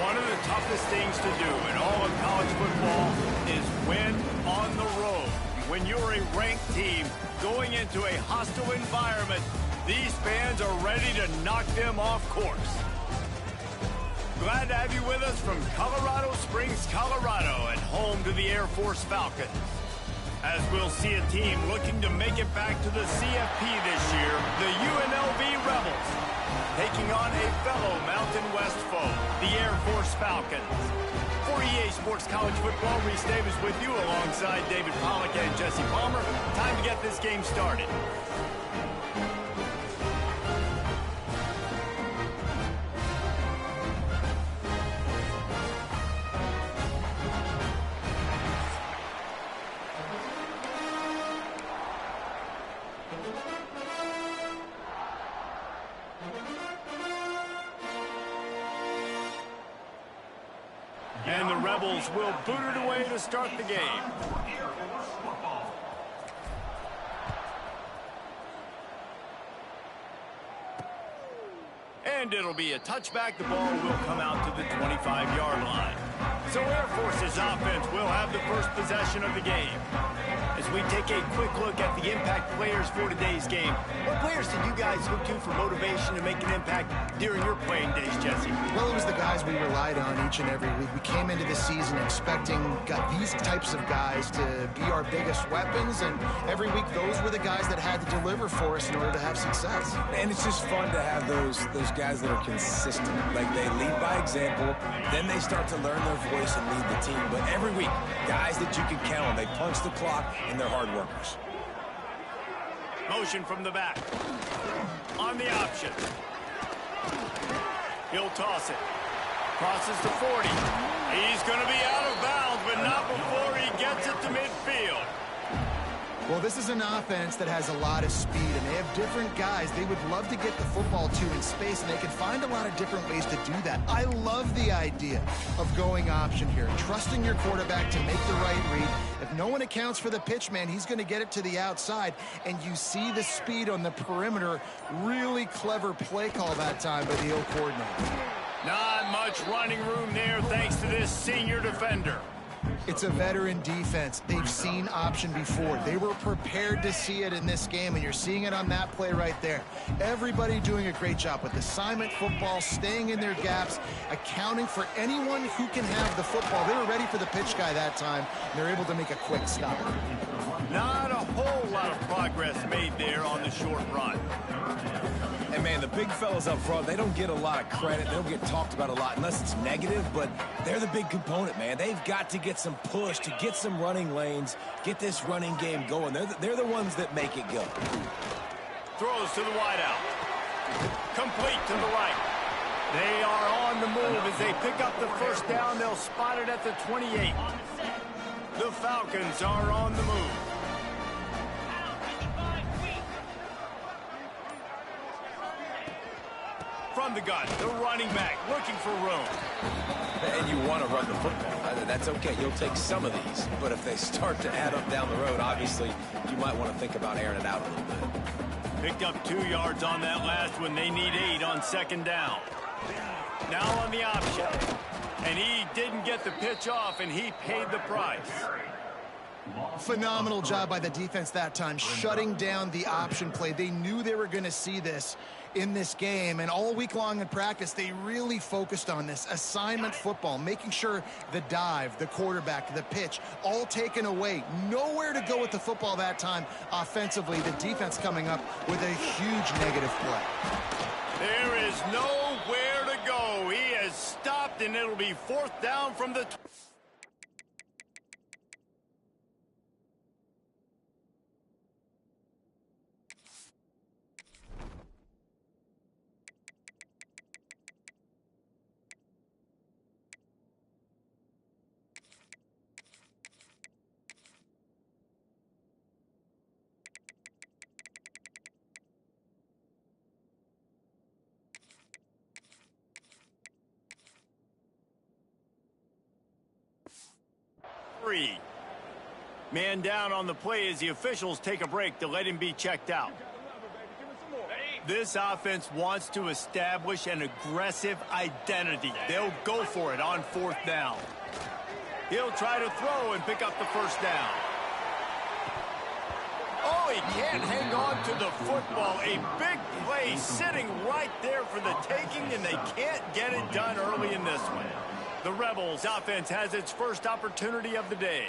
One of the toughest things to do in all of college football is win on the road. When you're a ranked team going into a hostile environment, these fans are ready to knock them off course. Glad to have you with us from Colorado Springs, Colorado, and home to the Air Force Falcons. As we'll see a team looking to make it back to the CFP this year, the UNLV Rebels, taking on a fellow Mountain West foe, the Air Force Falcons. For EA Sports College Football, Reese Davis with you alongside David Pollack and Jesse Palmer. Time to get this game started. And the Rebels will boot it away to start the game. And it'll be a touchback. The ball will come out to the 25-yard line. So Air Force's offense will have the first possession of the game. As we take a quick look at the impact players for today's game, what players did you guys look to for motivation to make an impact during your playing days, Jesse? Well, it was the guys we relied on each and every week. We came into the season expecting these types of guys to be our biggest weapons, and every week those were the guys that had to deliver for us in order to have success. And it's just fun to have those guys that are consistent. Like, they lead by example, then they start to learn their voice and lead the team. But every week, guys that you can count on, they punch the clock, and they're hard workers. Motion from the back. On the option. He'll toss it. Crosses to 40. He's going to be out of bounds, but not before he gets it to midfield. Well, this is an offense that has a lot of speed, and they have different guys they would love to get the football to in space, and they can find a lot of different ways to do that. I love the idea of going option here, trusting your quarterback to make the right read. If no one accounts for the pitch man, he's going to get it to the outside, and you see the speed on the perimeter. Really clever play call that time by the O-coordinator. Not much running room there thanks to this senior defender. It's a veteran defense. They've seen option before. They were prepared to see it in this game, and you're seeing it on that play right there. Everybody doing a great job with assignment football, staying in their gaps, accounting for anyone who can have the football. They were ready for the pitch guy that time, and they're able to make a quick stop. Not a whole lot of progress made there on the short run. And, man, the big fellas up front, they don't get a lot of credit. They don't get talked about a lot unless it's negative, but they're the big component, man. They've got to get some push to get some running lanes, get this running game going. They're the ones that make it go. Throws to the wideout. Complete to the right. They are on the move as they pick up the first down. They'll spot it at the 28. The Falcons are on the move. From the gun, the running back looking for room. And you want to run the football. That's okay. You'll take some of these. But if they start to add up down the road, obviously, you might want to think about airing it out a little bit. Picked up 2 yards on that last one. They need 8 on second down. Now on the option. And he didn't get the pitch off, and he paid the price. Phenomenal job by the defense that time, shutting down the option play. They knew they were going to see this in this game, and all week long in practice, they really focused on this assignment football, making sure the dive, the quarterback, the pitch, all taken away. Nowhere to go with the football that time offensively. The defense coming up with a huge negative play. There is nowhere to go. He has stopped, and it'll be 4th down from the... Man down on the play as the officials take a break to let him be checked out. Ready? This offense wants to establish an aggressive identity. They'll go for it on 4th down. He'll try to throw and pick up the first down. Oh, he can't hang on to the football. A big play sitting right there for the taking, and they can't get it done early in this one. The Rebels offense has its first opportunity of the day.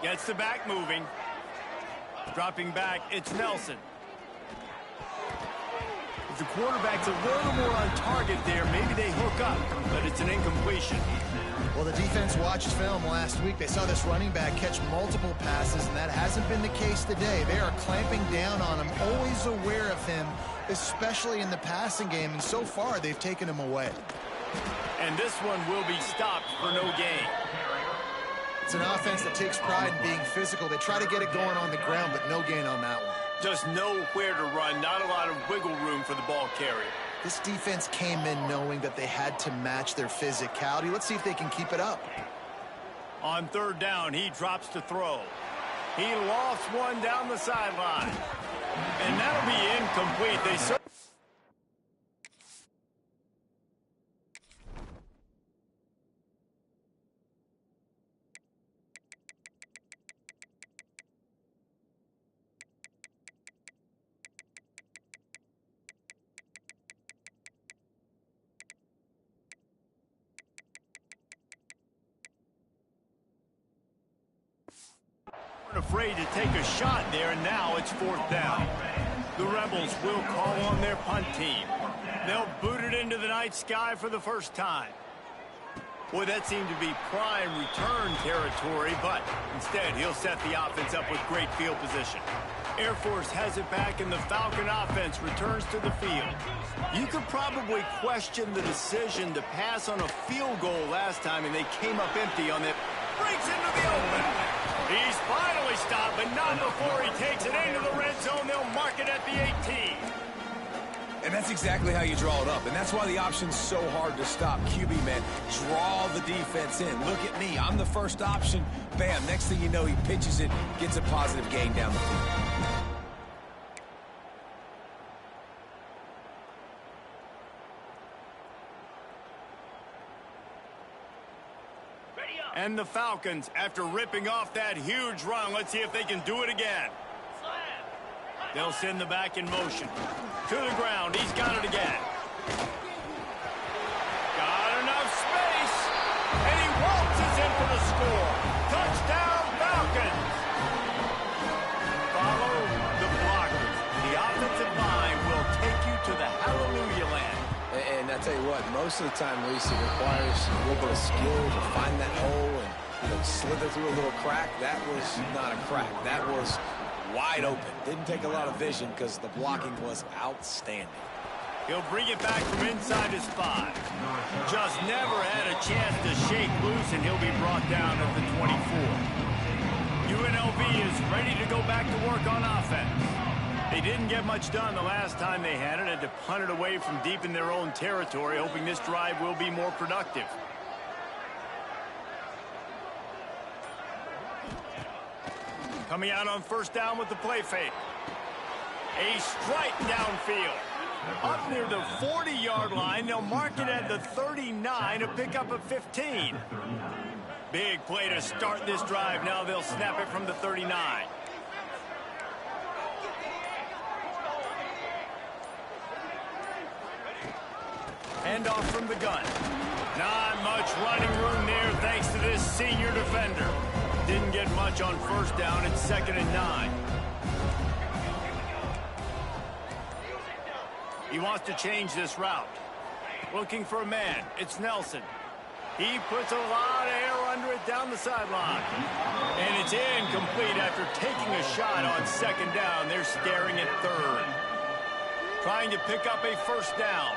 Gets the back moving. Dropping back, it's Nelson. If the quarterback's a little more on target there, maybe they hook up, but it's an incompletion. Well, the defense watched film last week. They saw this running back catch multiple passes, and that hasn't been the case today. They are clamping down on him, always aware of him, especially in the passing game, and so far they've taken him away. And this one will be stopped for no gain. It's an offense that takes pride in being physical. They try to get it going on the ground, but no gain on that one. Just nowhere to run, not a lot of wiggle room for the ball carrier. This defense came in knowing that they had to match their physicality. Let's see if they can keep it up. On 3rd down, he drops to throw. He lofts one down the sideline. And that'll be incomplete. They afraid to take a shot there, and now it's 4th down. The Rebels will call on their punt team. They'll boot it into the night sky for the first time. Boy, that seemed to be prime return territory, but instead he'll set the offense up with great field position. Air Force has it back, and the Falcon offense returns to the field. You could probably question the decision to pass on a field goal last time, and they came up empty on that. Breaks into the open. He's finally stopped, but not before he takes it into the red zone. They'll mark it at the 18. And that's exactly how you draw it up. And that's why the option's so hard to stop. QB, man, draw the defense in. Look at me. I'm the first option. Bam. Next thing you know, he pitches it, gets a positive gain down the field. And the Falcons, after ripping off that huge run, let's see if they can do it again. They'll send the back in motion. To the ground, he's got it again. Got enough space, and he waltzes in for the score. Touchdown, Falcons. Follow the blockers. The offensive line will take you to the hallelujah land. And I tell you what, most of the time, Lisa, it requires a little bit of skill to find that hole and slither through a little crack. That was not a crack. That was wide open. Didn't take a lot of vision because the blocking was outstanding. He'll bring it back from inside his 5. Just never had a chance to shake loose, and he'll be brought down at the 24. UNLV is ready to go back to work on offense. They didn't get much done the last time they had it. Had to punt it away from deep in their own territory, hoping this drive will be more productive. Coming out on 1st down with the play fake. A strike downfield. Up near the 40-yard line, they'll mark it at the 39, a pickup of 15. Big play to start this drive. Now they'll snap it from the 39. Handoff from the gun. Not much running room there thanks to this senior defender. Didn't get much on first down. It's 2nd and 9. He wants to change this route. Looking for a man. It's Nelson. He puts a lot of air under it down the sideline. And it's incomplete after taking a shot on 2nd down. They're staring at 3rd. Trying to pick up a first down.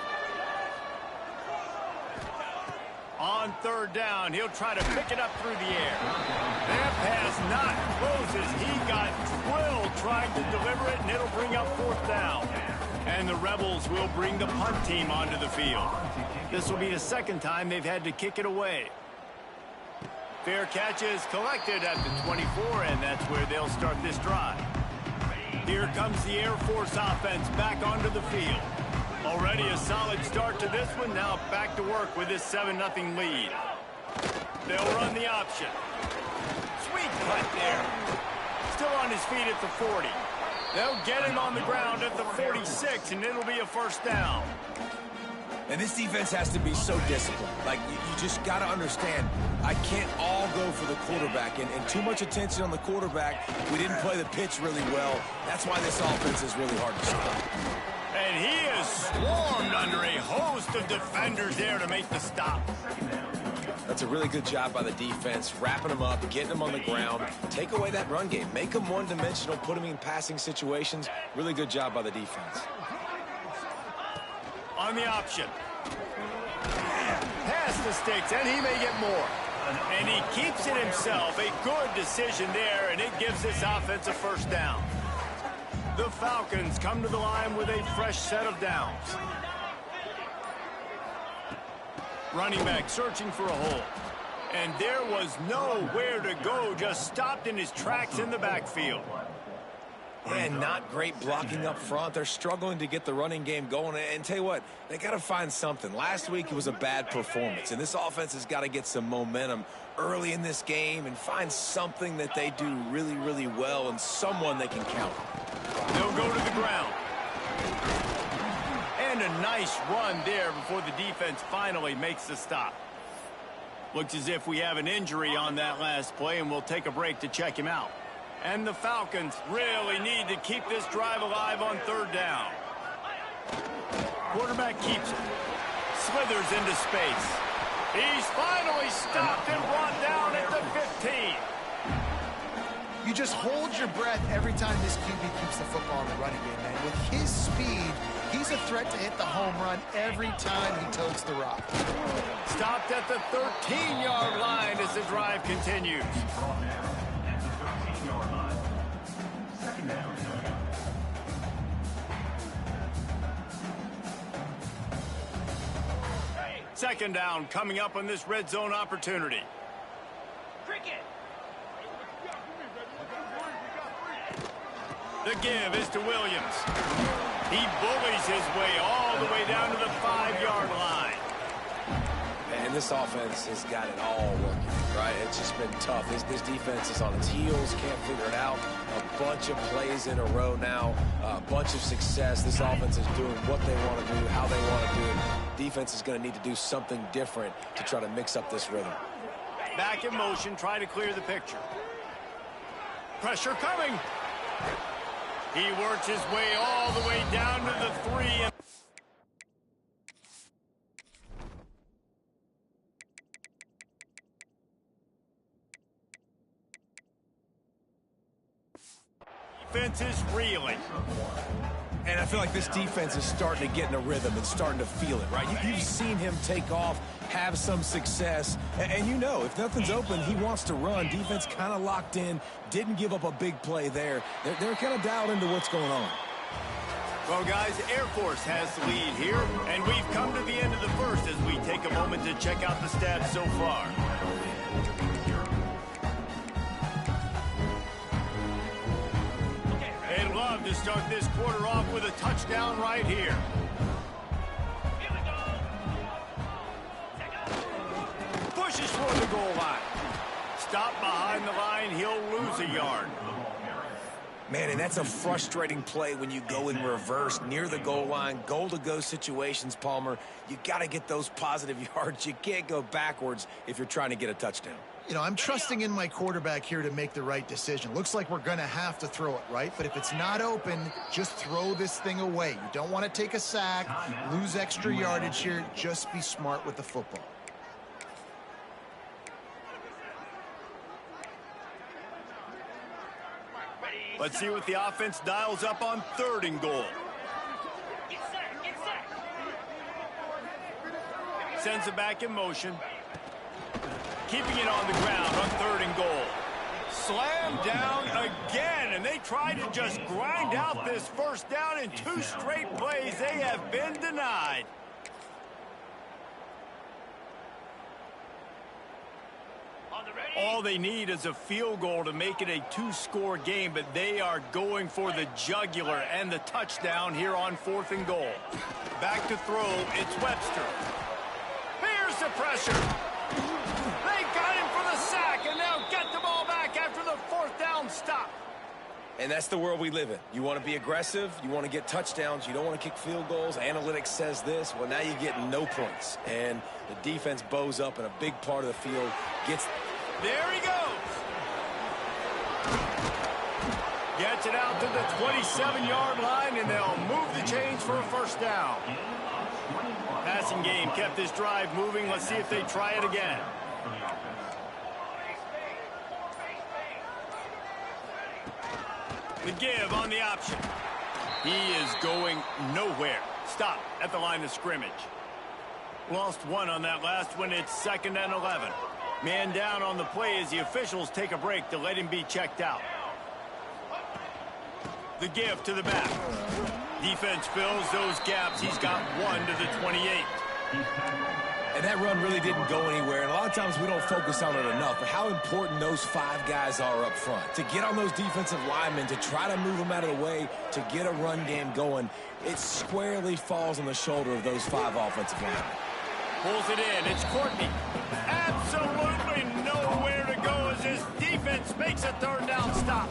On 3rd down, he'll try to pick it up through the air. That pass not close as he got drilled trying to deliver it, and it'll bring up 4th down. And the Rebels will bring the punt team onto the field. This will be the 2nd time they've had to kick it away. Fair catch is collected at the 24, and that's where they'll start this drive. Here comes the Air Force offense back onto the field. Already a solid start to this one. Now back to work with this 7-0 lead. They'll run the option. Sweet cut there. Still on his feet at the 40. They'll get him on the ground at the 46, and it'll be a first down. And this defense has to be so disciplined. Like, you just got to understand, I can't all go for the quarterback. And too much attention on the quarterback. We didn't play the pitch really well. That's why this offense is really hard to stop. And he is swarmed under a host of defenders there to make the stop. That's a really good job by the defense, wrapping them up, getting them on the ground. Take away that run game. Make them one-dimensional, put them in passing situations. Really good job by the defense. On the option. Pass the sticks, and he may get more. And he keeps it himself. A good decision there, and it gives this offense a first down. The Falcons come to the line with a fresh set of downs. Running back searching for a hole. And there was nowhere to go, just stopped in his tracks in the backfield. And not great blocking up front. They're struggling to get the running game going. And tell you what, they got to find something. Last week it was a bad performance, and this offense has got to get some momentum early in this game and find something that they do really, really well and someone they can count on. They'll go to the ground. And a nice run there before the defense finally makes the stop. Looks as if we have an injury on that last play, and we'll take a break to check him out. And the Falcons really need to keep this drive alive on 3rd down. Quarterback keeps it. Slithers into space. He's finally stopped and brought down at the 15. You just hold your breath every time this QB keeps the football in the running game, man. With his speed, he's a threat to hit the home run every time he totes the rock. Stopped at the 13-yard line as the drive continues. Second down coming up on this red zone opportunity. The give is to Williams. He bullies his way all the way down to the 5-yard line. And this offense has got it all working, right? It's just been tough. This defense is on its heels, can't figure it out. A bunch of plays in a row now, a bunch of success. This offense is doing what they want to do, how they want to do it. Defense is going to need to do something different to try to mix up this rhythm. Back in motion, try to clear the picture. Pressure coming. He works his way all the way down to the 3. Defense is reeling. And I feel like this defense is starting to get in a rhythm and starting to feel it, right? You've seen him take off, have some success, and you know, if nothing's open, he wants to run. Defense kind of locked in, didn't give up a big play there. They're kind of dialed into what's going on. Well, guys, Air Force has the lead here, and we've come to the end of the first as we take a moment to check out the stats so far. They'd love to start this quarter off with a touchdown right here. Pushes for the goal line. Stop behind the line, he'll lose a yard. Man, and that's a frustrating play when you go in reverse near the goal line. Goal-to-go situations, Palmer. You got to get those positive yards. You can't go backwards if you're trying to get a touchdown. You know, I'm trusting in my quarterback here to make the right decision. Looks like we're going to have to throw it, right? But if it's not open, just throw this thing away. You don't want to take a sack, lose extra yardage here. Just be smart with the football. Let's see what the offense dials up on 3rd and goal. Sends it back in motion. Keeping it on the ground on 3rd and goal. Slam down again, and they try to just grind out this first down in 2 straight plays. They have been denied. All they need is a field goal to make it a 2-score game, but they are going for the jugular and the touchdown here on 4th and goal. Back to throw, it's Webster. Here's the pressure. They got him for the sack, and now get the ball back after the 4th down stop. And that's the world we live in. You want to be aggressive. You want to get touchdowns. You don't want to kick field goals. Analytics says this. Well, now you get no points. And the defense bows up, and a big part of the field gets... There he goes. Gets it out to the 27-yard line, and they'll move the chains for a first down. Passing game kept this drive moving. Let's see if they try it again. The give on the option. He is going nowhere. Stop at the line of scrimmage. Lost 1 on that last one. It's 2nd and 11. Man down on the play as the officials take a break to let him be checked out. The give to the back. Defense fills those gaps. He's got 1 to the 28. And that run really didn't go anywhere. And a lot of times we don't focus on it enough, but how important those 5 guys are up front. To get on those defensive linemen, to try to move them out of the way, to get a run game going, it squarely falls on the shoulder of those 5 offensive linemen. Pulls it in. It's Courtney. Absolutely nowhere to go as his defense makes a 3rd down stop.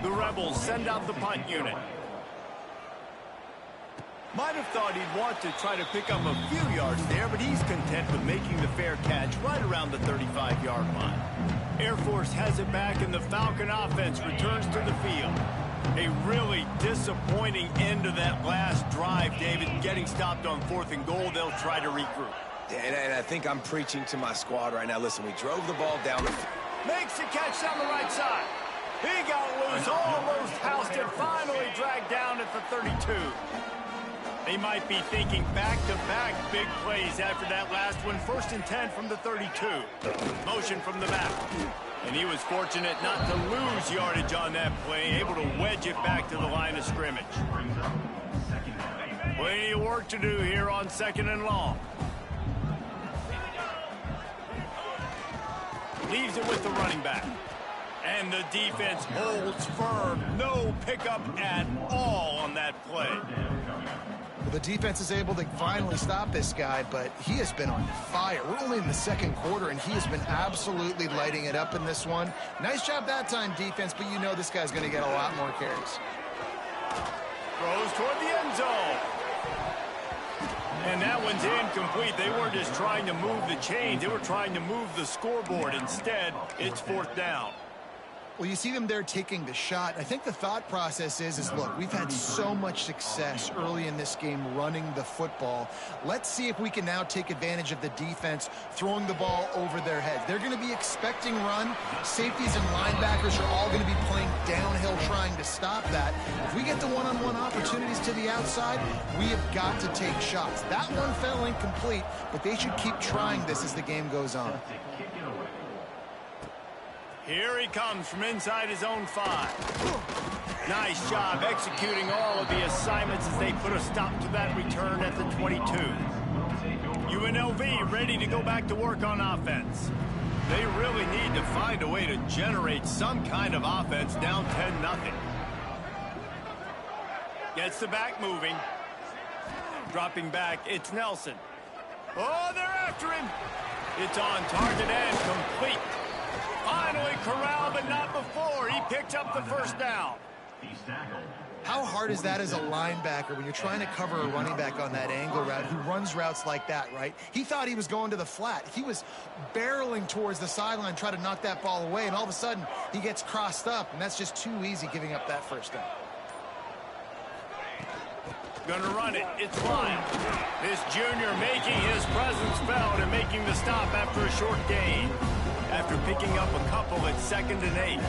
The Rebels send out the punt unit. Might have thought he'd want to try to pick up a few yards there, but he's content with making the fair catch right around the 35-yard line. Air Force has it back, and the Falcon offense returns to the field. A really disappointing end to that last drive, David. Getting stopped on 4th and goal, they'll try to regroup. And I think I'm preaching to my squad right now. Listen, we drove the ball down the field. Makes the catch down the right side. He got loose, almost housed it, finally dragged down at the 32. They might be thinking back-to-back big plays after that last one. 1st and 10 from the 32. Motion from the back. And he was fortunate not to lose yardage on that play, able to wedge it back to the line of scrimmage. Plenty of work to do here on 2nd and long. Leaves it with the running back. And the defense holds firm. No pickup at all on that play. Well, the defense is able to finally stop this guy, but he has been on fire. We're only in the 2nd quarter, and he has been absolutely lighting it up in this one. Nice job that time, defense, but you know this guy's going to get a lot more carries. Throws toward the end zone. And that one's incomplete. They weren't just trying to move the chains. They were trying to move the scoreboard. Instead, it's 4th down. Well, you see them there taking the shot. I think the thought process is look, we've had so much success early in this game running the football. Let's see if we can now take advantage of the defense throwing the ball over their heads. They're going to be expecting run. Safeties and linebackers are all going to be playing downhill trying to stop that. If we get the one-on-one opportunities to the outside, we have got to take shots. That one fell incomplete, but they should keep trying this as the game goes on. Here he comes from inside his own 5. Nice job executing all of the assignments as they put a stop to that return at the 22. UNLV ready to go back to work on offense. They really need to find a way to generate some kind of offense down 10-0. Gets the back moving. Dropping back, it's Nelson. Oh, they're after him. It's on target and complete. Finally corralled, but not before. He picked up the first down. How hard is that as a linebacker when you're trying to cover a running back on that angle route who runs routes like that, right? He thought he was going to the flat. He was barreling towards the sideline, trying to knock that ball away, and all of a sudden he gets crossed up, and that's just too easy giving up that first down. Gonna run it. It's fine. This junior making his presence felt and making the stop after a short gain. After picking up a couple at 2nd and 8.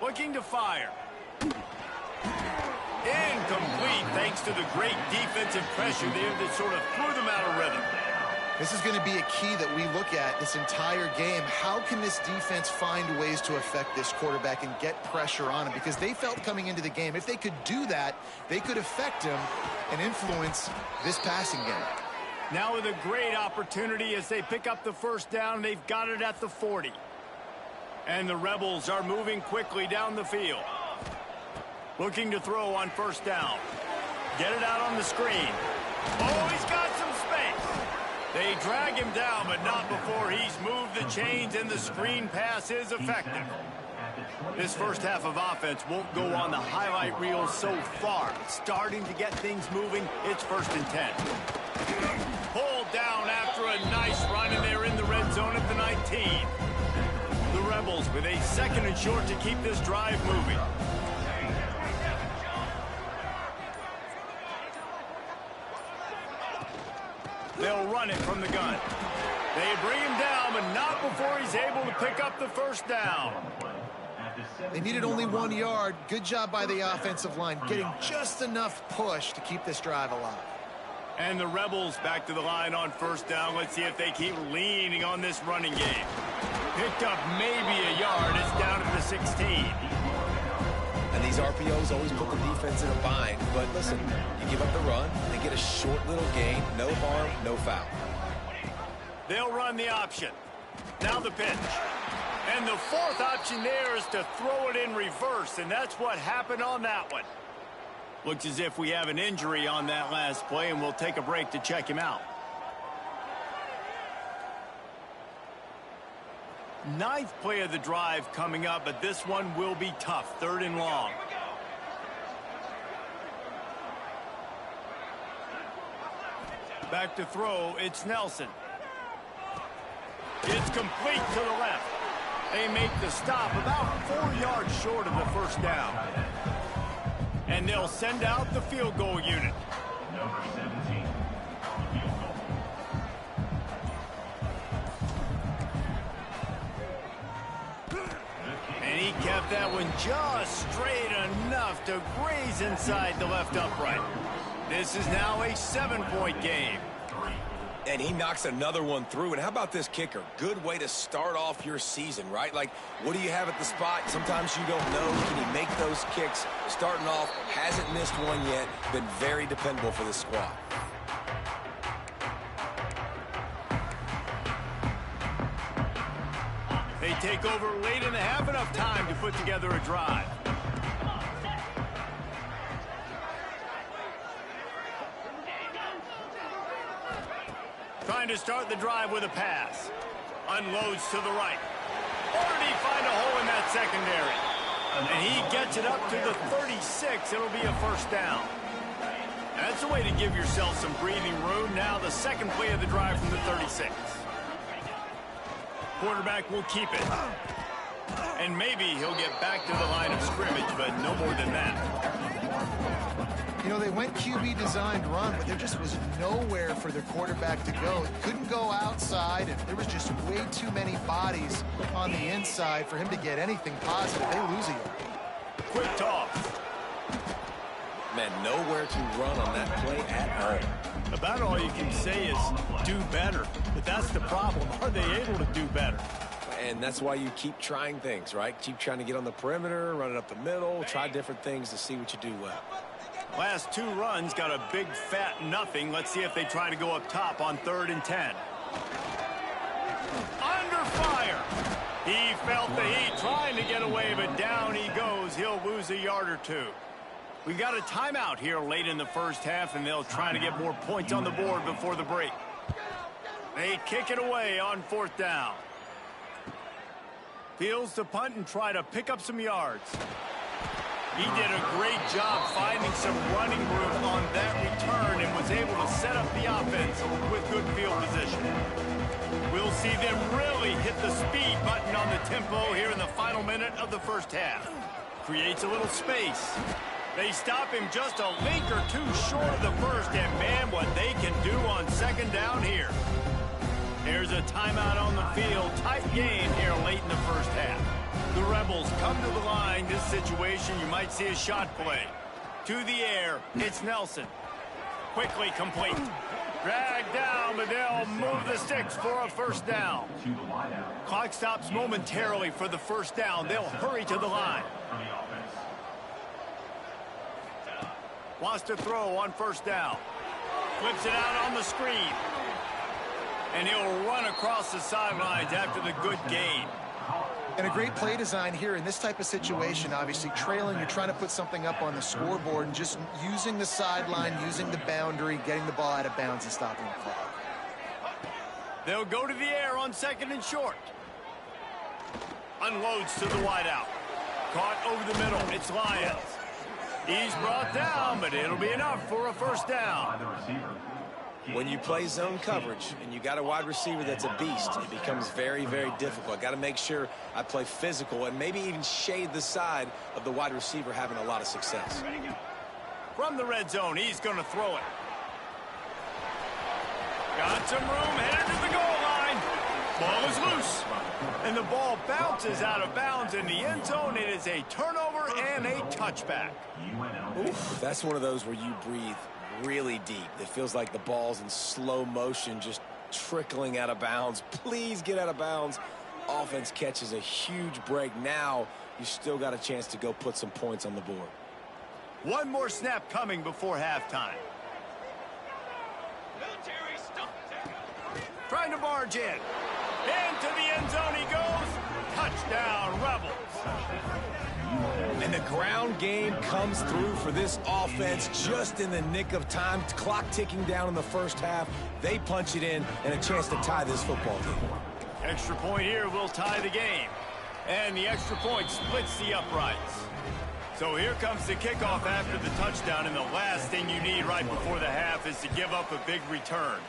Looking to fire. Incomplete thanks to the great defensive pressure there that sort of threw them out of rhythm. This is going to be a key that we look at this entire game. How can this defense find ways to affect this quarterback and get pressure on him? Because they felt coming into the game, if they could do that, they could affect him and influence this passing game. Now with a great opportunity as they pick up the first down, they've got it at the 40. And the Rebels are moving quickly down the field. Looking to throw on first down. Get it out on the screen. Oh, he's got some space. They drag him down, but not before he's moved the chains, and the screen pass is effective. This first half of offense won't go on the highlight reel so far. Starting to get things moving. It's 1st and 10. Pulled down after a nice run, and they're in the red zone at the 19. The Rebels with a 2nd and short to keep this drive moving. They'll run it from the gun. They bring him down, but not before he's able to pick up the first down. They needed only 1 yard. Good job by the offensive line, getting just enough push to keep this drive alive. And the Rebels back to the line on first down. Let's see if they keep leaning on this running game. Picked up maybe a yard. It's down at the 16. And these RPOs always put the defense in a bind. But listen, you give up the run, they get a short little gain, no harm, no foul. They'll run the option. Now the pitch. And the 4th option there is to throw it in reverse, and that's what happened on that one. Looks as if we have an injury on that last play, and we'll take a break to check him out. 9th play of the drive coming up, but this one will be tough. 3rd and long. Back to throw, it's Nelson. It's complete to the left. They make the stop about 4 yards short of the first down. And they'll send out the field goal unit. Number 17. And he kept that one just straight enough to graze inside the left upright. This is now a 7-point game. And he knocks another one through. And how about this kicker? Good way to start off your season, right? Like, what do you have at the spot? Sometimes you don't know. Can he make those kicks? Starting off, hasn't missed one yet. Been very dependable for this squad. They take over late in the half, enough time to put together a drive. Trying to start the drive with a pass. Unloads to the right. Or did he find a hole in that secondary? And he gets it up to the 36. It'll be a first down. That's a way to give yourself some breathing room. Now the 2nd play of the drive from the 36. Quarterback will keep it. And maybe he'll get back to the line of scrimmage, but no more than that. You know, they went QB designed run, but there just was nowhere for the quarterback to go. He couldn't go outside, and there was just way too many bodies on the inside for him to get anything positive. They lose a yard. Quick toss. Man, nowhere to run on that play at all. About all you can say is do better. But that's the problem. Are they able to do better? And that's why you keep trying things, right? Keep trying to get on the perimeter, run it up the middle, try different things to see what you do well. Last 2 runs got a big fat nothing. Let's see if they try to go up top on 3rd and 10. Under fire. He felt the heat trying to get away, but down he goes. He'll lose a yard or 2. We got a timeout here late in the first half, and they'll try to get more points on the board before the break. They kick it away on 4th down. Fields to punt and try to pick up some yards. He did a great job finding some running room on that return and was able to set up the offense with good field position. We'll see them really hit the speed button on the tempo here in the final minute of the first half. Creates a little space. They stop him just a link or two short of the first, and man, what they can do on 2nd down here. There's a timeout on the field. Tight game here late in the first half. The Rebels come to the line. This situation, you might see a shot play. To the air, it's Nelson. Quickly complete. Dragged down, but they'll move the sticks for a 1st down. Clock stops momentarily for the 1st down. They'll hurry to the line. Wants to throw on 1st down. Flips it out on the screen. And he'll run across the sidelines after the good gain. And a great play design here in this type of situation. Obviously trailing, you're trying to put something up on the scoreboard, and just using the sideline, using the boundary, getting the ball out of bounds and stopping the clock. They'll go to the air on 2nd and short. Unloads to the wideout. Caught over the middle. It's Lyons. He's brought down, but it'll be enough for a 1st down. When you play zone coverage and you got a wide receiver that's a beast, it becomes very, very difficult. Got to make sure I play physical and maybe even shade the side of the wide receiver having a lot of success. From the red zone, he's going to throw it. Got some room, headed to the goal line. Ball is loose. And the ball bounces out of bounds in the end zone. It is a turnover and a touchback. Oof, that's one of those where you breathe really deep. It feels like the ball's in slow motion, just trickling out of bounds. Please get out of bounds. Offense catches a huge break. Now you still got a chance to go put some points on the board. One more snap coming before halftime. Trying to barge in. Into the end zone he goes. Touchdown, Rebels. And the ground game comes through for this offense just in the nick of time. Clock ticking down in the first half. They punch it in and a chance to tie this football game. Extra point here will tie the game. And the extra point splits the uprights. So here comes the kickoff after the touchdown, and the last thing you need right before the half is to give up a big return.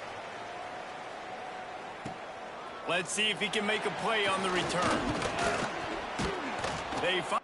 Let's see if he can make a play on the return. They find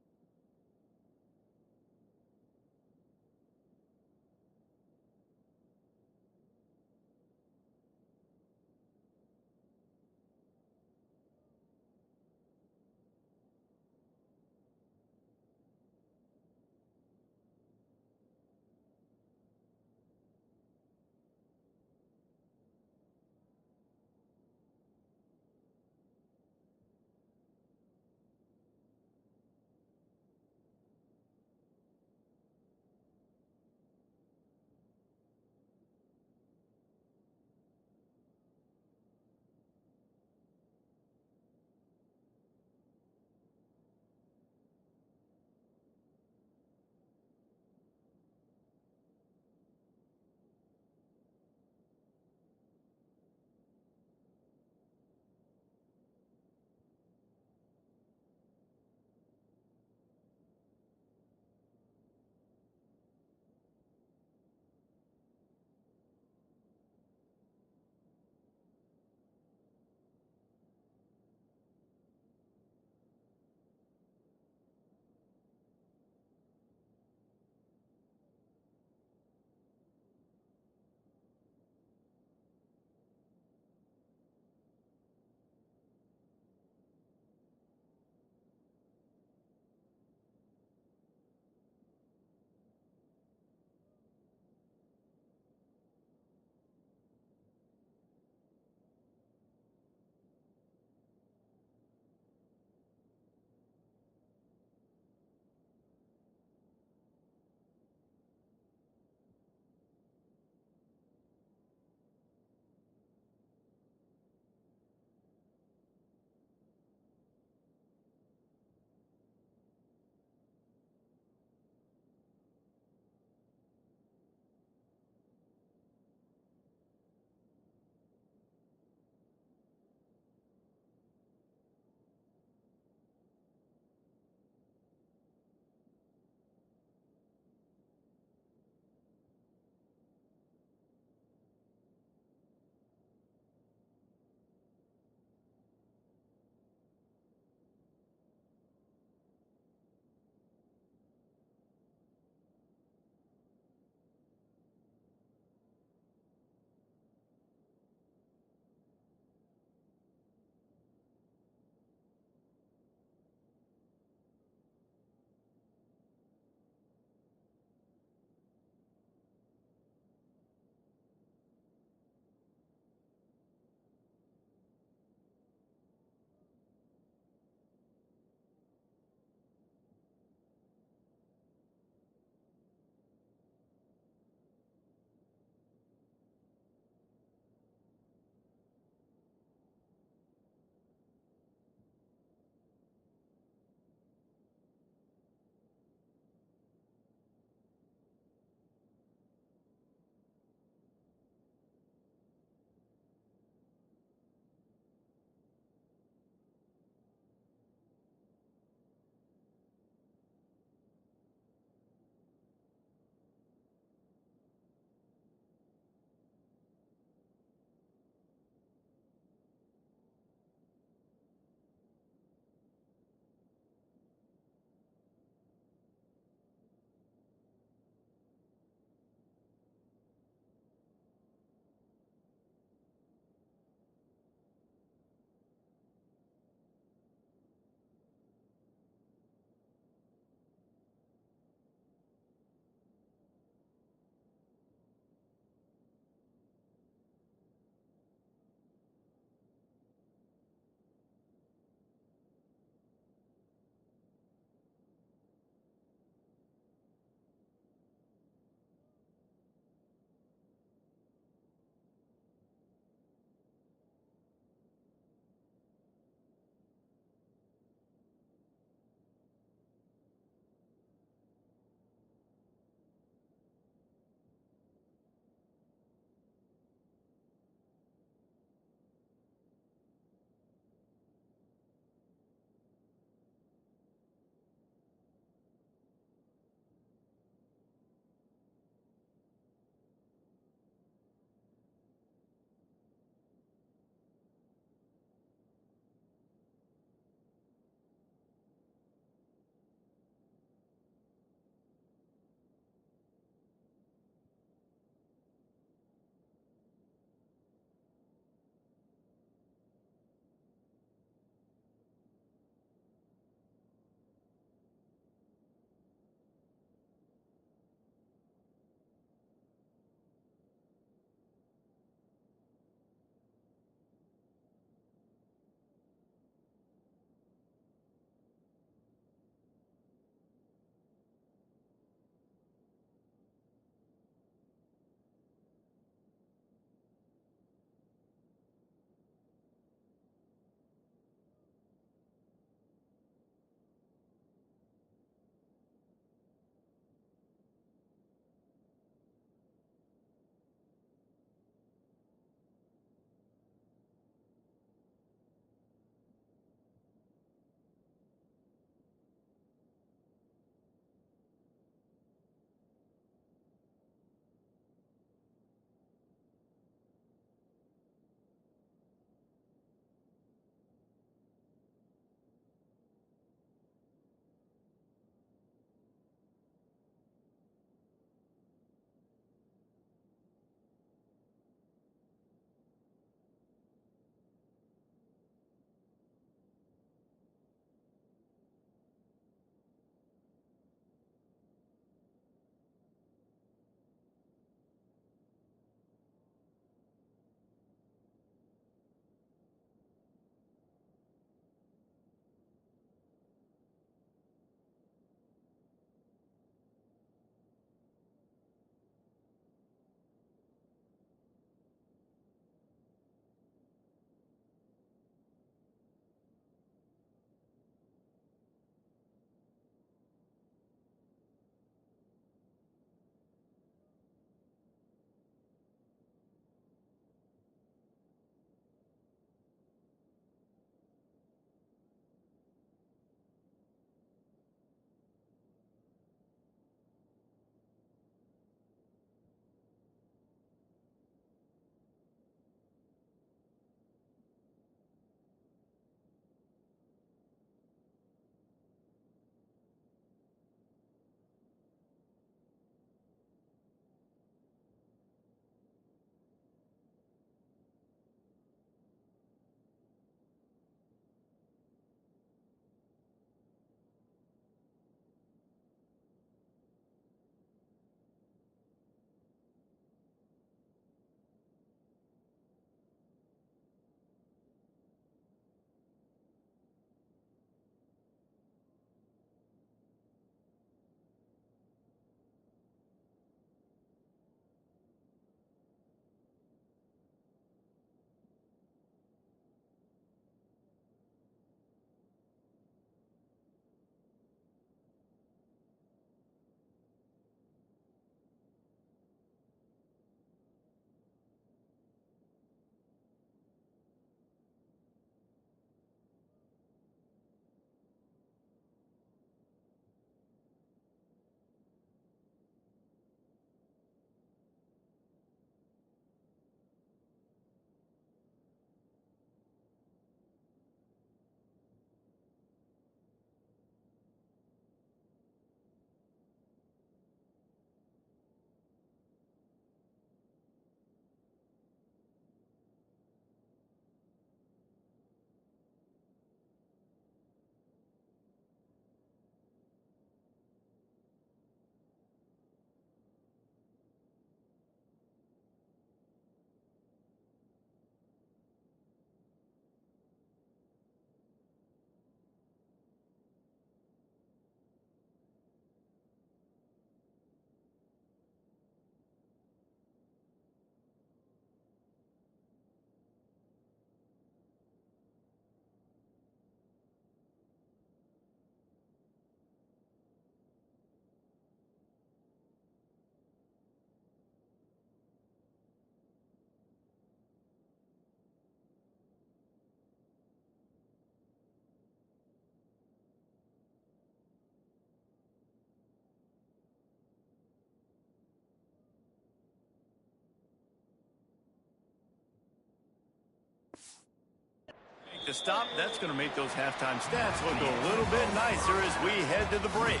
to stop. That's going to make those halftime stats look a little bit nicer as we head to the break.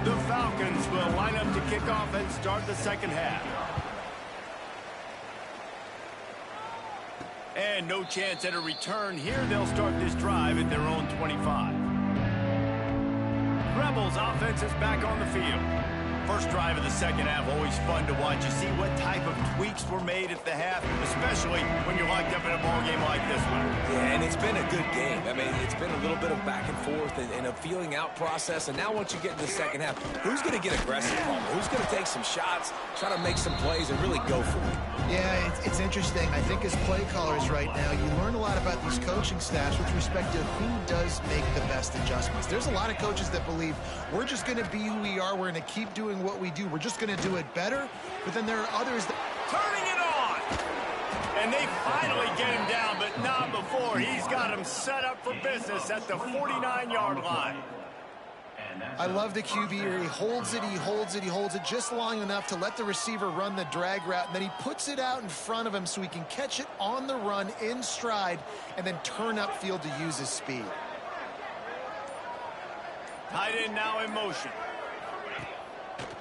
The Falcons will line up to kick off and start the second half. And no chance at a return here. They'll start this drive at their own 25. Rebels offense is back on the field. First drive of the second half, always fun to watch. You see what type of tweaks were made at the half, especially when you're locked up in a ball game like this one. Yeah, and it's been a good game. I mean, it's been a little bit of back and forth and a feeling out process. And now once you get into the second half, who's going to get aggressive on it? Who's going to take some shots, try to make some plays, and really go for it? Yeah, it's interesting. I think as play callers right now, you learn a lot about these coaching staffs with respect to who does make the best adjustments. There's a lot of coaches that believe we're just going to be who we are. We're going to keep doing what we do. We're just going to do it better. But then there are others that... Turning it on! And they finally get him down, but not before. He's got him set up for business at the 49-yard line. I love the QB here. He holds it, he holds it, he holds it just long enough to let the receiver run the drag route, and then he puts it out in front of him so he can catch it on the run in stride and then turn upfield to use his speed. Tight end now in motion.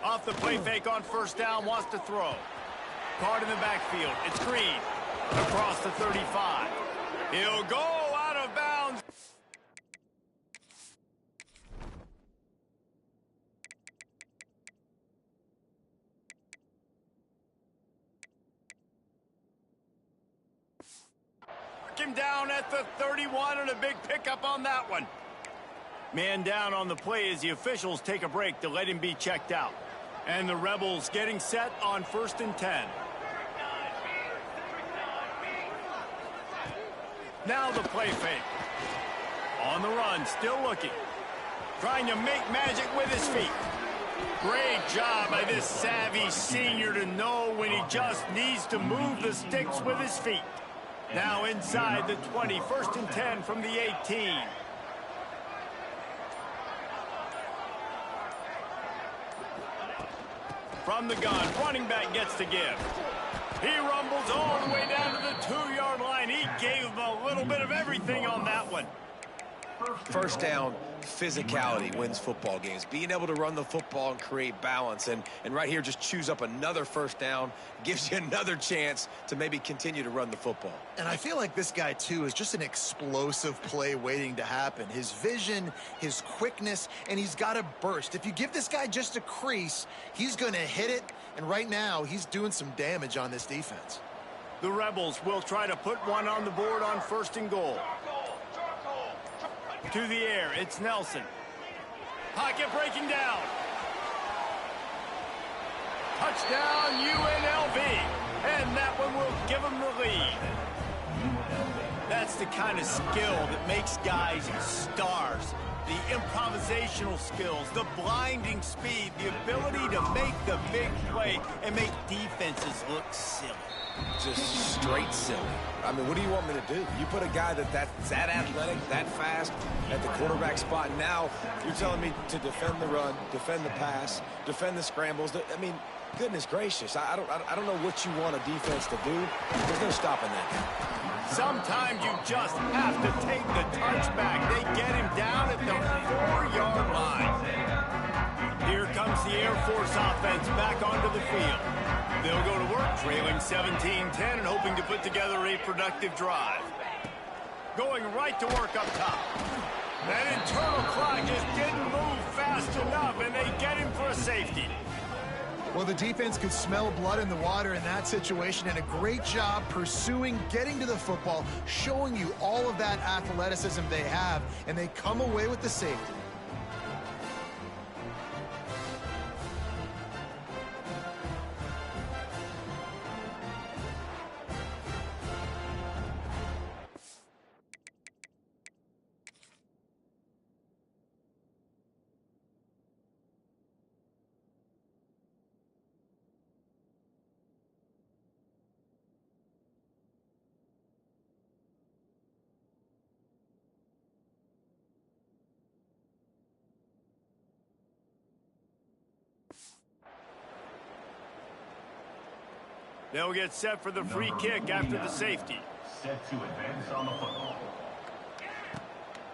Off the play fake on first down, wants to throw. Card in the backfield. It's Green. Across the 35. He'll go out of bounds. Him down at the 31 and a big pickup on that one. Man down on the play as the officials take a break to let him be checked out. And the Rebels getting set on 1st and 10. Now the play fake. On the run, still looking. Trying to make magic with his feet. Great job by this savvy senior to know when he just needs to move the sticks with his feet. Now inside the 20, 1st and 10 from the 18. From the gun, running back gets to give. He rumbles all the way down to the 2-yard line. He gave him a little bit of everything on that one. First down, physicality wins football games. Being able to run the football and create balance. And right here, just choose up another first down. Gives you another chance to maybe continue to run the football. And I feel like this guy, too, is just an explosive play waiting to happen. His vision, his quickness, and he's got a burst. If you give this guy just a crease, he's going to hit it. And right now, he's doing some damage on this defense. The Rebels will try to put one on the board on 1st and goal. To the air, it's Nelson. Pocket breaking down. Touchdown, UNLV. And that one will give them the lead. That's the kind of skill that makes guys stars. The improvisational skills, the blinding speed, the ability to make the big play and make defenses look silly. Just straight silly. I mean, what do you want me to do? You put a guy that's that athletic, that fast at the quarterback spot. Now you're telling me to defend the run, defend the pass, defend the scrambles. I mean, goodness gracious. I don't know what you want a defense to do. There's no stopping that. Sometimes you just have to take the touchback. They get him down at the 4-yard line. Here comes the Air Force offense back onto the field. They'll go to work, trailing 17-10 and hoping to put together a productive drive. Going right to work up top. That internal clock just didn't move fast enough, and they get him for a safety. Well, the defense could smell blood in the water in that situation, and a great job pursuing, getting to the football, showing you all of that athleticism they have, and they come away with the safety. They'll get set for the free kick after the safety. set to advance on the football.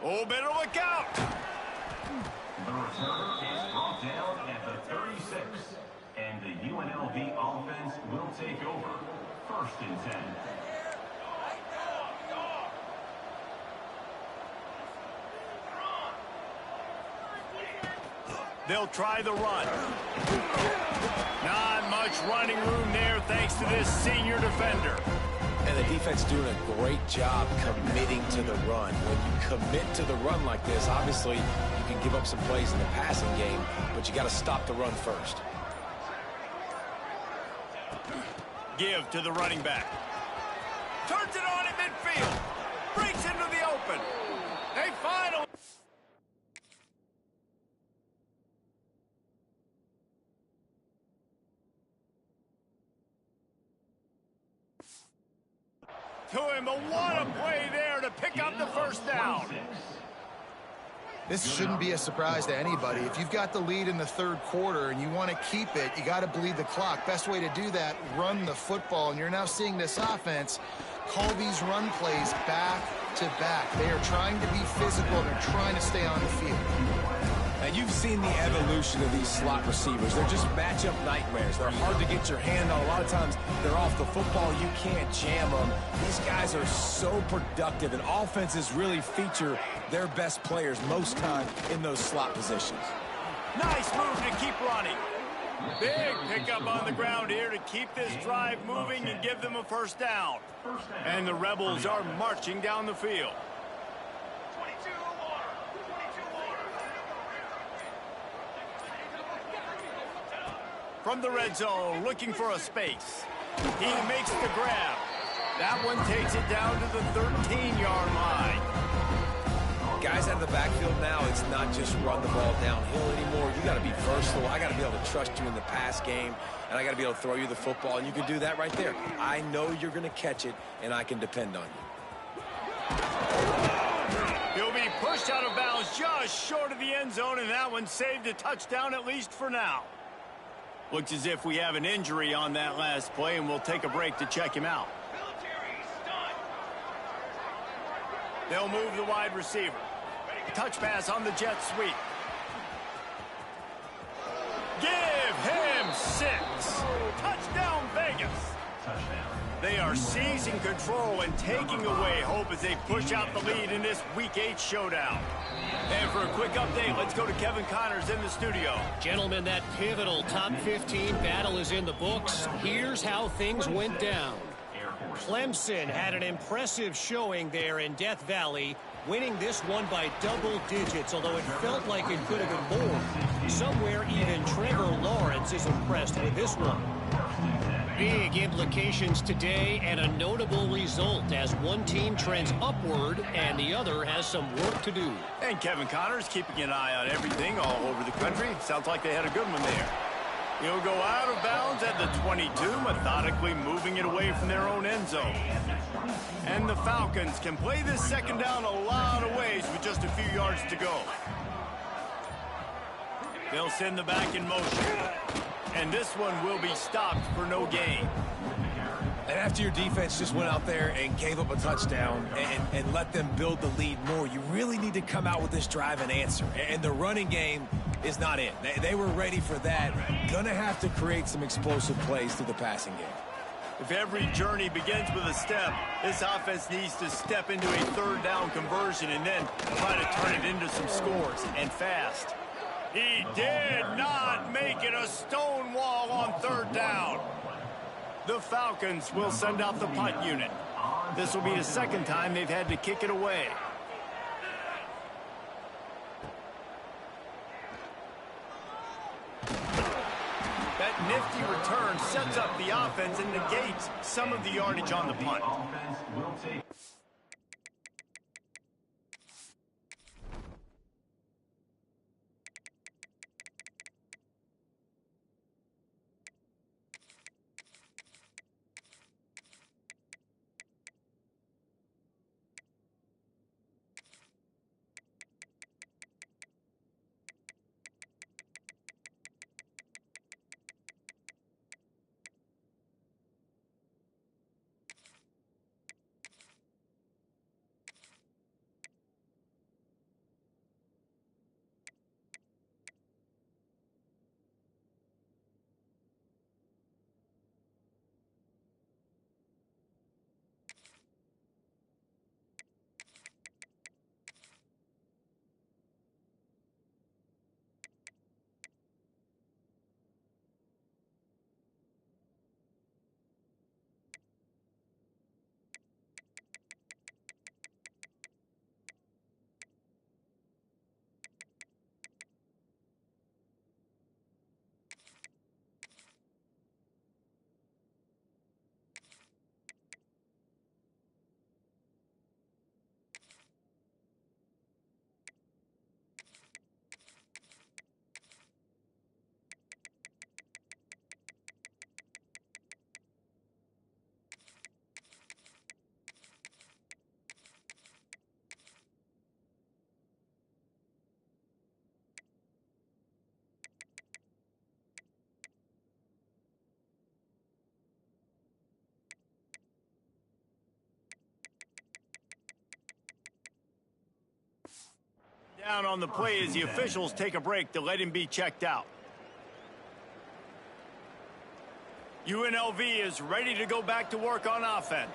Oh, better look out! The returner is brought down at the 36, and the UNLV offense will take over. 1st and 10. They'll try the run. Not much running room there thanks to this senior defender. And the defense doing a great job committing to the run. When you commit to the run like this, obviously you can give up some plays in the passing game, but you got to stop the run first. Give to the running back. Turns it on in midfield. Breaks into the open. They finally... to him, but what a play there to pick up the 1st down. This shouldn't be a surprise to anybody. If you've got the lead in the 3rd quarter and you want to keep it, you got to bleed the clock. Best way to do that, run the football. And you're now seeing this offense call these run plays back to back. They are trying to be physical and they're trying to stay on the field. Now, you've seen the evolution of these slot receivers. They're just matchup nightmares. They're hard to get your hand on. A lot of times, they're off the football. You can't jam them. These guys are so productive, and offenses really feature their best players most time in those slot positions. Nice move to keep running. Big pickup on the ground here to keep this drive moving and give them a 1st down. And the Rebels are marching down the field. From the red zone, looking for a space. He makes the grab. That one takes it down to the 13-yard line. Guys out of the backfield now, it's not just run the ball downhill anymore. You got to be versatile. I got to be able to trust you in the pass game, and I got to be able to throw you the football, and you can do that right there. I know you're going to catch it, and I can depend on you. He'll be pushed out of bounds just short of the end zone, and that one saved a touchdown at least for now. Looks as if we have an injury on that last play, and we'll take a break to check him out. They'll move the wide receiver. Touch pass on the jet sweep. Give him 6. Touchdown, Vegas. They are seizing control and taking away hope as they push out the lead in this Week 8 showdown. And for a quick update, let's go to Kevin Connors in the studio. Gentlemen, that pivotal top 15 battle is in the books. Here's how things went down. Clemson had an impressive showing there in Death Valley, winning this one by double digits, although it felt like it could have been more. Somewhere even Trevor Lawrence is impressed with this one. Big implications today and a notable result as one team trends upward and the other has some work to do. And Kevin Connors keeping an eye on everything all over the country. Sounds like they had a good one there. He'll go out of bounds at the 22, methodically moving it away from their own end zone. And the Falcons can play this 2nd down a lot of ways with just a few yards to go. They'll send the back in motion. And this one will be stopped for no gain. And after your defense just went out there and gave up a touchdown and let them build the lead more, you really need to come out with this drive and answer. And the running game is not in. They were ready for that. Gonna have to create some explosive plays through the passing game. If every journey begins with a step, this offense needs to step into a 3rd down conversion and then try to turn it into some scores, and fast. He did not make it a stone wall on 3rd down. The Falcons will send out the punt unit. This will be the 2nd time they've had to kick it away. That nifty return sets up the offense and negates some of the yardage on the punt. Down on the play as the officials take a break to let him be checked out. UNLV is ready to go back to work on offense.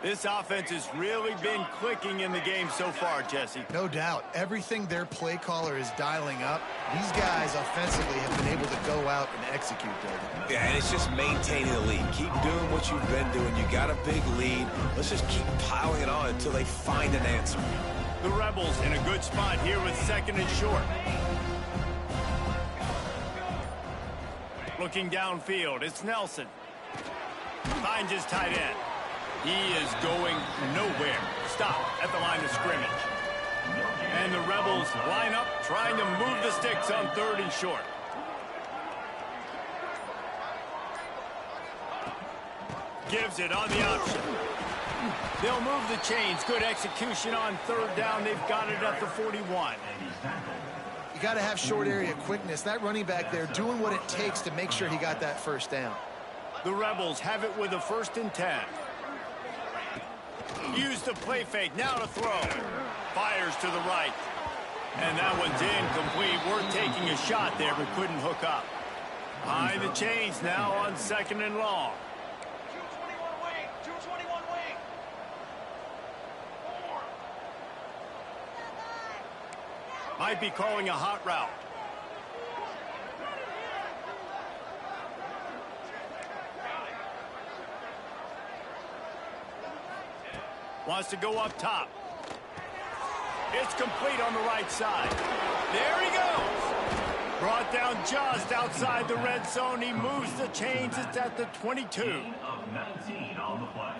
This offense has really been clicking in the game so far, Jesse. No doubt. Everything their play caller is dialing up, these guys offensively have been able to go out and execute there. Yeah, and it's just maintaining the lead. Keep doing what you've been doing. You got a big lead. Let's just keep piling it on until they find an answer. The Rebels in a good spot here with second and short. Looking downfield, it's Nelson. Finds his tight end. He is going nowhere. Stop at the line of scrimmage. And the Rebels line up, trying to move the sticks on third and short. Gives it on the option. They'll move the chains. Good execution on third down. They've got it at the 41. You got to have short area quickness. That running back there doing what it takes to make sure he got that first down. The Rebels have it with a 1st and 10. Use the play fake, now to throw. Fires to the right. And that one's incomplete. Worth taking a shot there, but couldn't hook up. Behind the chains now on 2nd and long. 221 wing, 221 wing. Might be calling a hot route. Wants to go up top. It's complete on the right side. There he goes. Brought down just outside the red zone. He moves the chains. It's at the 22.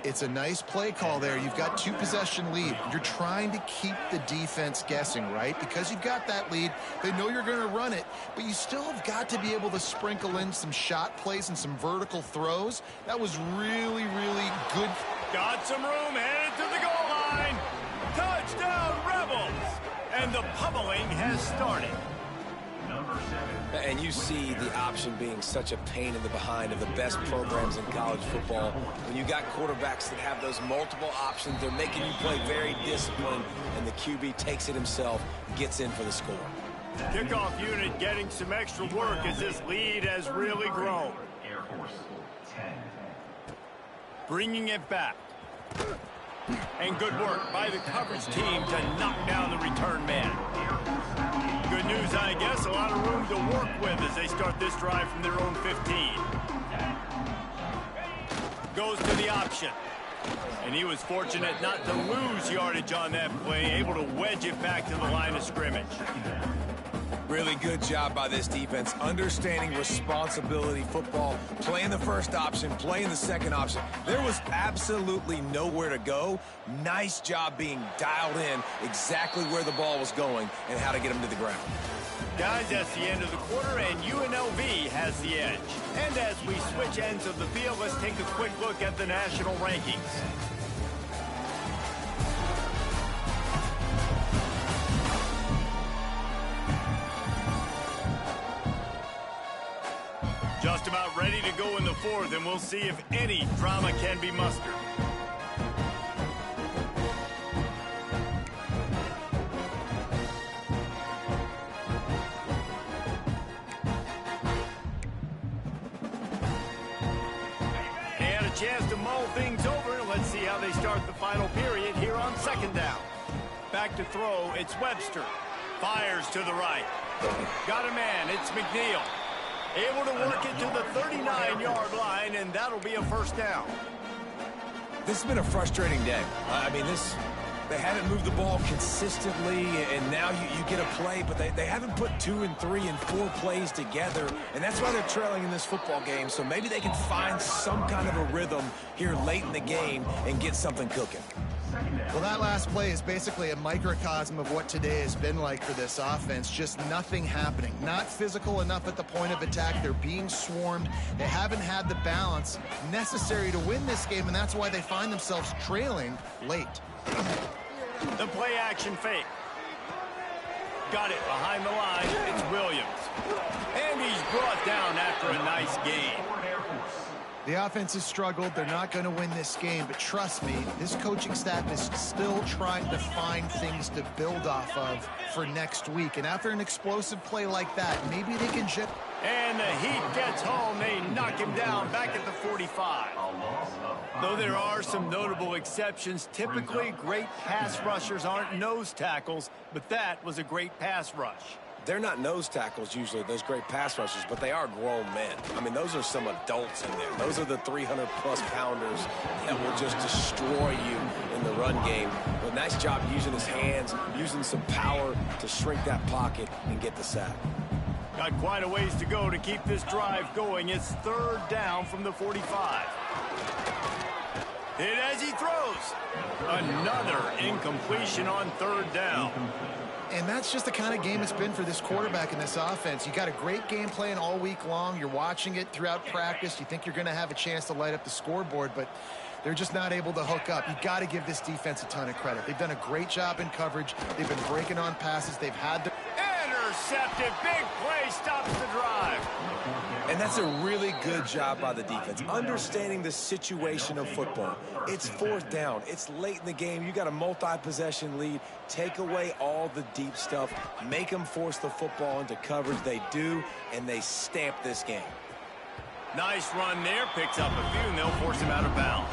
It's a nice play call there. You've got 2-possession lead. You're trying to keep the defense guessing, right? Because you've got that lead. They know you're going to run it, but you still have got to be able to sprinkle in some shot plays and some vertical throws. That was really, really good. Got some room, headed to the goal line. Touchdown, Rebels! And the pummeling has started. And you see the option being such a pain in the behind of the best programs in college football. When you got quarterbacks that have those multiple options, they're making you play very disciplined, and the QB takes it himself, gets in for the score. Kickoff unit getting some extra work as this lead has really grown. Air Force 10. Bringing it back. And good work by the coverage team to knock down the return man. Good news, I guess, a lot of room to work with as they start this drive from their own 15. Goes to the option. And he was fortunate not to lose yardage on that play, able to wedge it back to the line of scrimmage. Really good job by this defense, understanding responsibility football, playing the first option, playing the second option. There was absolutely nowhere to go. Nice job being dialed in exactly where the ball was going and how to get him to the ground. Guys, that's the end of the quarter, and UNLV has the edge. And as we switch ends of the field, let's take a quick look at the national rankings. Just about ready to go in the fourth, and we'll see if any drama can be mustered. And a chance to mull things over. Let's see how they start the final period here on 2nd down. Back to throw, it's Webster. Fires to the right. Got a man, it's McNeil. Able to work it to the 39-yard line, and that'll be a 1st down. This has been a frustrating day. I mean, they haven't moved the ball consistently, and now you get a play, but they haven't put 2 and 3 and 4 plays together, and that's why they're trailing in this football game. So maybe they can find some kind of a rhythm here late in the game and get something cooking. Well, that last play is basically a microcosm of what today has been like for this offense. Just nothing happening. Not physical enough at the point of attack. They're being swarmed. They haven't had the balance necessary to win this game, and that's why they find themselves trailing late. The play action fake. Got it behind the line. It's Williams. And he's brought down after a nice gain. The offense has struggled. They're not going to win this game, but trust me, this coaching staff is still trying to find things to build off of for next week. And after an explosive play like that, maybe they can just... And the Heat gets home. They knock him down back at the 45. Though there are some notable exceptions, typically great pass rushers aren't nose tackles, but that was a great pass rush. They're not nose tackles usually, those great pass rushers, but they are grown men. I mean, those are some adults in there. Those are the 300-plus pounders that will just destroy you in the run game. But nice job using his hands, using some power to shrink that pocket and get the sack. Got quite a ways to go to keep this drive going. It's third down from the 45. Hit as he throws. Another incompletion on third down. And that's just the kind of game it's been for this quarterback in this offense. You got a great game plan all week long. You're watching it throughout practice. You think you're going to have a chance to light up the scoreboard, but they're just not able to hook up. You got to give this defense a ton of credit. They've done a great job in coverage. They've been breaking on passes. They've had the... Intercepted. Big play stops the drive. And that's a really good job by the defense, understanding the situation of football. It's fourth down. It's late in the game. You got a multi-possession lead. Take away all the deep stuff. Make them force the football into coverage. They do, and they stamp this game. Nice run there. Picks up a few, and they'll force him out of bounds.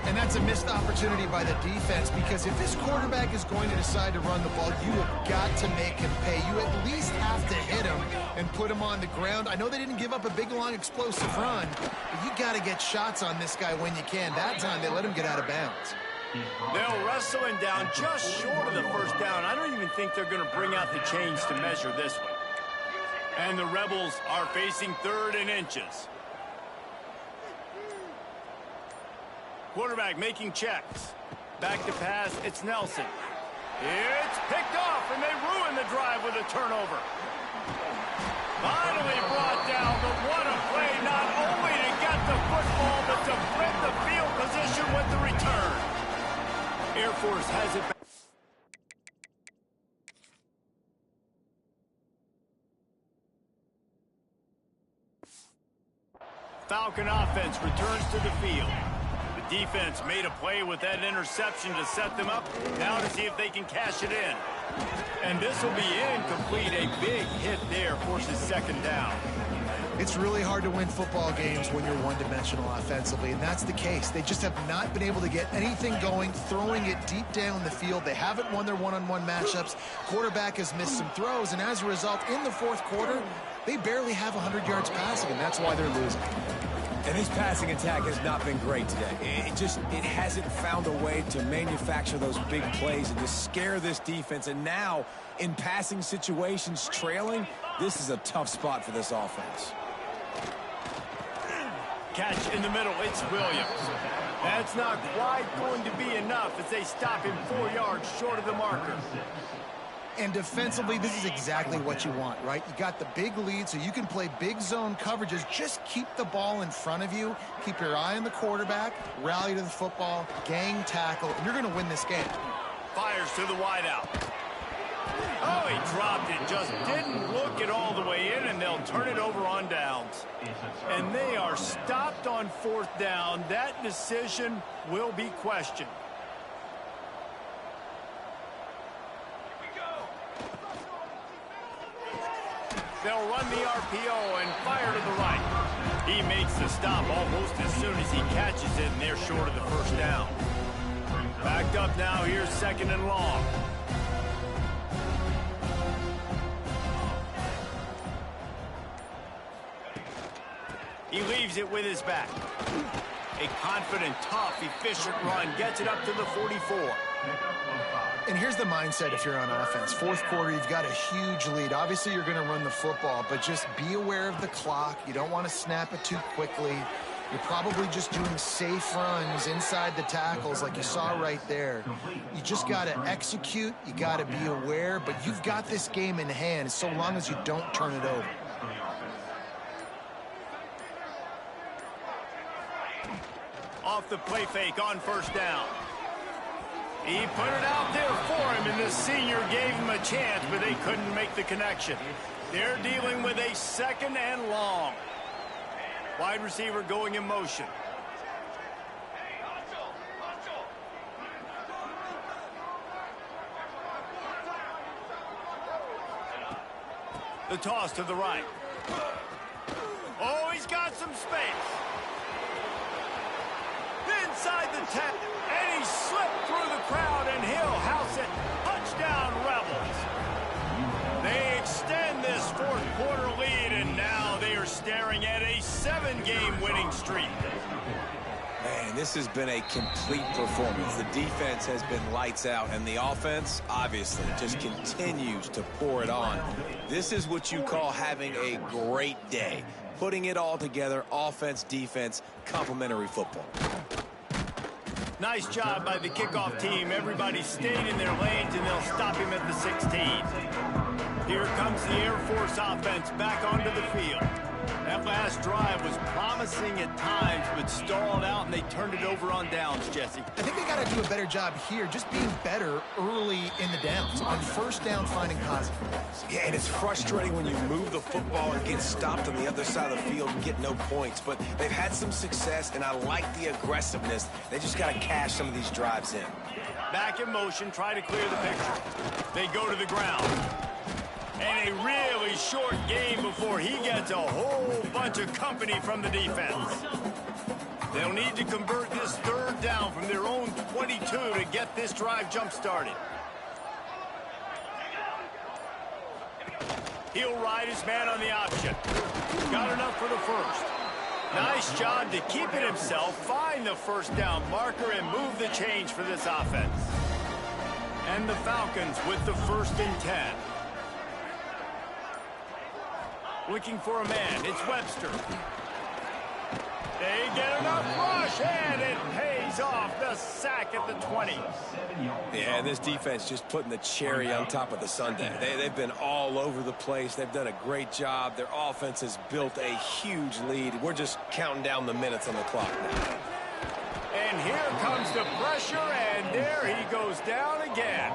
And that's a missed opportunity by the defense, because if this quarterback is going to decide to run the ball, you have got to make him pay. You at least have to hit him and put him on the ground. I know they didn't give up a big, long, explosive run, but you got to get shots on this guy when you can. That time, they let him get out of bounds. They'll wrestle him down just short of the first down. I don't even think they're going to bring out the chains to measure this one. And the Rebels are facing third and inches. Quarterback making checks. Back to pass, it's Nelson. It's picked off, and they ruin the drive with a turnover. Finally brought down, but what a play, not only to get the football, but to flip the field position with the return. Air Force has it back. Falcon offense returns to the field. The defense made a play with that interception to set them up. Now to see if they can cash it in. And this will be incomplete. A big hit there forces second down. It's really hard to win football games when you're one-dimensional offensively, and that's the case. They just have not been able to get anything going, throwing it deep down the field. They haven't won their one-on-one matchups. Quarterback has missed some throws, and as a result, in the fourth quarter, they barely have 100 yards passing, and that's why they're losing. And this passing attack has not been great today. It hasn't found a way to manufacture those big plays and to scare this defense. And now, in passing situations, trailing, this is a tough spot for this offense. Catch in the middle, it's Williams. That's not quite going to be enough as they stop him 4 yards short of the marker. And defensively, this is exactly what you want, right? You got the big lead, so you can play big zone coverages. Just keep the ball in front of you. Keep your eye on the quarterback. Rally to the football. Gang tackle. And you're going to win this game. Fires to the wideout. Oh, he dropped it. Just didn't look it all the way in, and they'll turn it over on downs. And they are stopped on fourth down. That decision will be questioned. They'll run the RPO and fire to the right. He makes the stop almost as soon as he catches it, and they're short of the first down. Backed up now, here's second and long. He leaves it with his back. A confident, tough, efficient run gets it up to the 44. And here's the mindset if you're on offense. Fourth quarter, you've got a huge lead. Obviously, you're going to run the football, but just be aware of the clock. You don't want to snap it too quickly. You're probably just doing safe runs inside the tackles like you saw right there. You just got to execute. You got to be aware, but you've got this game in hand so long as you don't turn it over. Off the play fake on first down. He put it out there for him, and the senior gave him a chance, but they couldn't make the connection. They're dealing with a second and long. Wide receiver going in motion. The toss to the right. Oh, he's got some space. Inside the 10, and he slipped through the crowd, and he'll house it. Touchdown, Rebels. They extend this fourth quarter lead, and now they are staring at a 7-game winning streak. Man, this has been a complete performance. The defense has been lights out, and the offense, obviously, just continues to pour it on. This is what you call having a great day. Putting it all together, offense, defense, complementary football. Nice job by the kickoff team. Everybody stayed in their lanes, and they'll stop him at the 16. Here comes the Air Force offense back onto the field. That last drive was promising at times, but stalled out, and they turned it over on downs, Jesse. I think they got to do a better job here, just being better early in the downs. On first down, finding positive plays. Yeah, and it's frustrating when you move the football and get stopped on the other side of the field and get no points. But they've had some success, and I like the aggressiveness. They just got to cash some of these drives in. Back in motion, try to clear the picture. They go to the ground. And a really short game before he gets a whole bunch of company from the defense. They'll need to convert this third down from their own 22 to get this drive jump-started. He'll ride his man on the option. Got enough for the first. Nice job to keep it himself, find the first down marker, and move the change for this offense. And the Falcons with the 1st and 10. Looking for a man. It's Webster. They get enough rush, and it pays off. The sack at the 20. Yeah, this defense just putting the cherry on top of the sundae. They've been all over the place. They've done a great job. Their offense has built a huge lead. We're just counting down the minutes on the clock now. And here comes the pressure, and there he goes down again.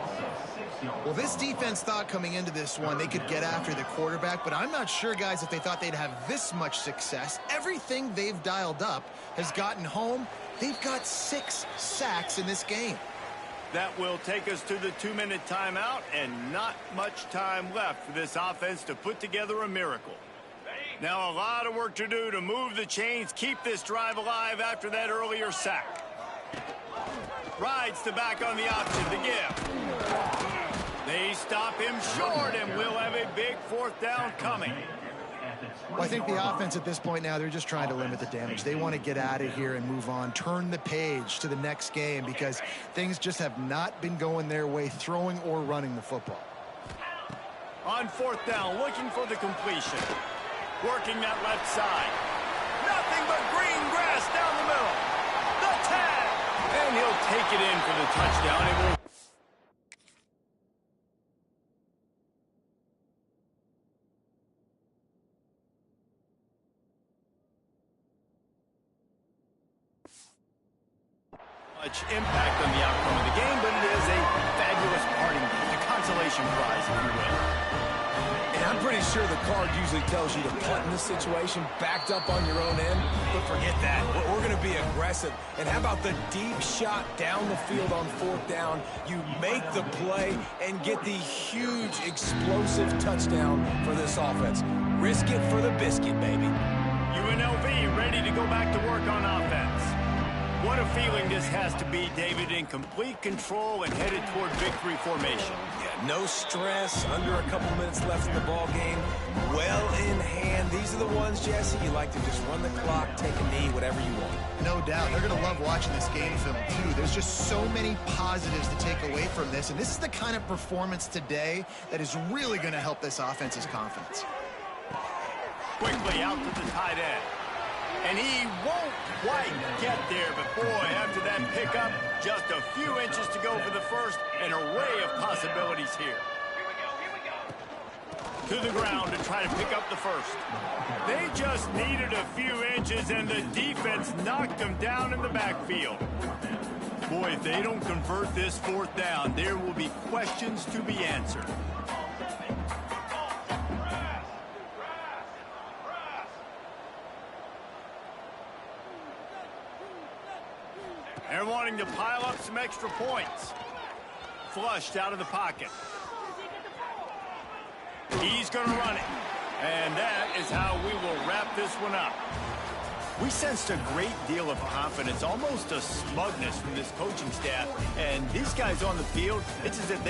Well, this defense thought coming into this one they could get after the quarterback, but I'm not sure, guys, if they thought they'd have this much success. Everything they've dialed up has gotten home. They've got 6 sacks in this game. That will take us to the 2-minute timeout, and not much time left for this offense to put together a miracle. Now a lot of work to do to move the chains, keep this drive alive after that earlier sack. Rides to back on the option to give. They stop him short, and we'll have a big 4th down coming. Well, I think the offense at this point now, they're just trying to limit the damage. They want to get out of here and move on, turn the page to the next game, because things just have not been going their way, throwing or running the football. On 4th down, looking for the completion. Working that left side. Nothing but green grass down the middle. The tag! And he'll take it in for the touchdown. It will much impact on the outcome of the game, but it is a fabulous parting gift, a consolation prize, if you will. And I'm pretty sure the card usually tells you to punt in this situation, backed up on your own end, but forget that. We're going to be aggressive. And how about the deep shot down the field on 4th down? You make the play and get the huge explosive touchdown for this offense. Risk it for the biscuit, baby. UNLV ready to go back to work on offense. What a feeling this has to be, David, in complete control and headed toward victory formation. Yeah, no stress, under a couple minutes left in the ball game, well in hand. These are the ones, Jesse, you like to just run the clock, take a knee, whatever you want. No doubt. They're going to love watching this game film, too. There's just so many positives to take away from this, and this is the kind of performance today that is really going to help this offense's confidence. Quickly out to the tight end. And he won't quite get there, but boy, after that pickup, just a few inches to go for the first. An array of possibilities here. To the ground to try to pick up the first. They just needed a few inches, and the defense knocked them down in the backfield. Boy, if they don't convert this 4th down, there will be questions to be answered. They're wanting to pile up some extra points. Flushed out of the pocket. He's going to run it. And that is how we will wrap this one up. We sensed a great deal of confidence, almost a smugness from this coaching staff. And these guys on the field, it's as if they